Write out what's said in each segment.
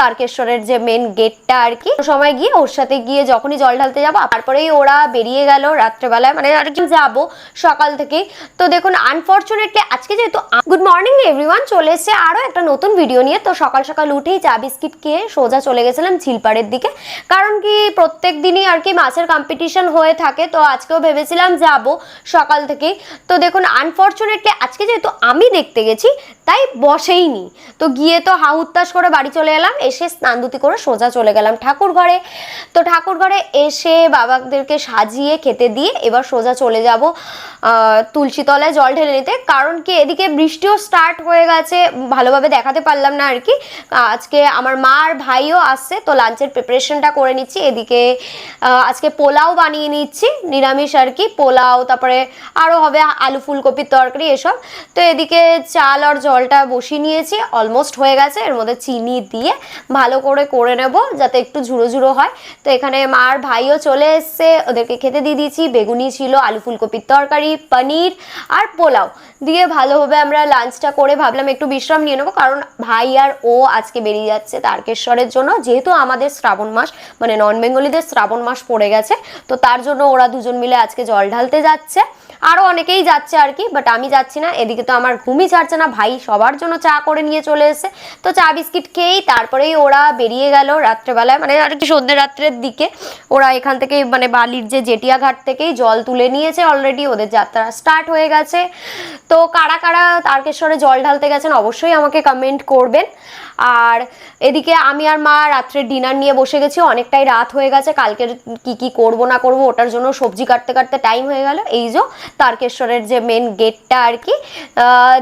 তারকেশ্বরের যে মেন গেটটা আর কি, সময় গিয়ে ওর সাথে গিয়ে যখনই জল ঢালতে যাবো তারপরেই ওরা বেরিয়ে গেল রাত্রেবেলায়, মানে আর কি যাবো সকাল থেকেই। তো দেখুন আনফরচুনেটলি আজকে যেহেতু গুড মর্নিং এভরিওয়ান, চলে এসেছে আরো একটা নতুন ভিডিও নিয়ে। তো সকাল সকাল উঠেই চা বিস্কিট খেয়ে সোজা চলে গেছিলাম ঝিলপাড়ের দিকে, কারণ কি প্রত্যেক দিনই আর কি মাছের কম্পিটিশন হয়ে থাকে, তো আজকেও ভেবেছিলাম যাব সকাল থেকেই। তো দেখুন আনফরচুনেটলি আজকে যেহেতু আমি দেখতে গেছি তাই বসেইনি, তো গিয়ে তো হাহুত্তাশ করে বাড়ি চলে এলাম, এসে স্নান ধুতি করে সোজা চলে গেলাম ঠাকুর ঘরে। তো ঠাকুর ঘরে এসে বাবাদেরকে সাজিয়ে খেতে দিয়ে এবার সোজা চলে যাব তুলসী তলায় জল ঢেলে নিতে, কারণ কি এদিকে বৃষ্টিও স্টার্ট হয়ে গেছে, ভালোভাবে দেখাতে পারলাম না আর কি। আজকে আমার মা আর ভাইও আসছে, তো লাঞ্চের প্রিপারেশনটা করে নিচ্ছি। এদিকে আজকে পোলাও বানিয়ে নিচ্ছি, নিরামিষ আর কি পোলাও, তারপরে আরও হবে আলু ফুলকপির তরকারি এসব। তো এদিকে চাল আর জলটা বসিয়ে নিয়েছি, অলমোস্ট হয়ে গেছে। এর মধ্যে চিনি দিয়ে ভালো করে নেব যাতে একটু ঝুড়ো ঝুড়ো হয়। তো এখানে মা আর ভাইও চলে এসছে, ওদেরকে খেতে দিয়ে দিয়েছি। বেগুনি ছিল, আলু ফুলকপির তরকারি, পনির আর পোলাও দিয়ে ভালোভাবে আমরা লাঞ্চটা করে ভাবলাম একটু বিশ্রাম নিয়ে নেবো, কারণ ভাই আর ও আজকে বেরিয়ে যাচ্ছে তারকেশ্বরের জন্য, যেহেতু আমাদের শ্রাবণ মাস মানে নন বেঙ্গলিদের শ্রাবণ মাস পড়ে গেছে, তো তার জন্য ওরা দুজন মিলে আজকে জল ঢালতে যাচ্ছে। আরও অনেকেই যাচ্ছে আর কি, বাট আমি যাচ্ছি না। এদিকে তো আমার ঘুমই ছাড়ছে না, ভাই সবার জন্য চা করে নিয়ে চলে এসেছে। তো চা বিস্কিট খেয়েই তারপরেই ওরা বেরিয়ে গেল রাত্রেবেলায়, মানে আর কি সন্ধ্যে রাত্রের দিকে। ওরা এখান থেকে মানে বালির যে জেটিয়া ঘাট থেকেই জল তুলে নিয়েছে অলরেডি, ওদের যাত্রা স্টার্ট হয়ে গেছে। তো কারা কারা তারকেশ্বরে জল ঢালতে গেছেন অবশ্যই আমাকে কমেন্ট করবেন। আর এদিকে আমি আর মা রাত্রে ডিনার নিয়ে বসে গেছি, অনেকটাই রাত হয়ে গেছে, কালকের কি করব না করব ওটার জন্য সবজি কাটতে কাটতে টাইম হয়ে গেল। এই যে তারকেশ্বরের যে মেন গেটটা আর কি,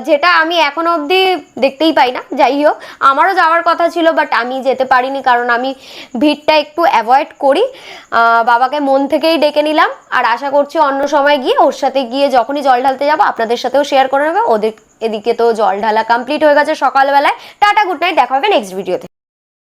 যেটা আমি এখনো অবধি দেখতেই পাই না। যাই হোক, আমারও যাওয়ার কথা ছিল, বাট আমি যেতে পারিনি, কারণ আমি ভিড়টা একটু অ্যাভয়েড করি। বাবাকে মন থেকেই ডেকে নিলাম, আর আশা করছি অন্য সময় গিয়ে ওর সাথে গিয়ে যখনই জল ঢালতে যাবো আপনাদের সাথেও শেয়ার করে নেবো। এদিকে তো জল ঢালা কমপ্লিট হয়ে গেছে সকালবেলায়। টাটা, গুড নাইট, দেখা হবে নেক্সট ভিডিওতে।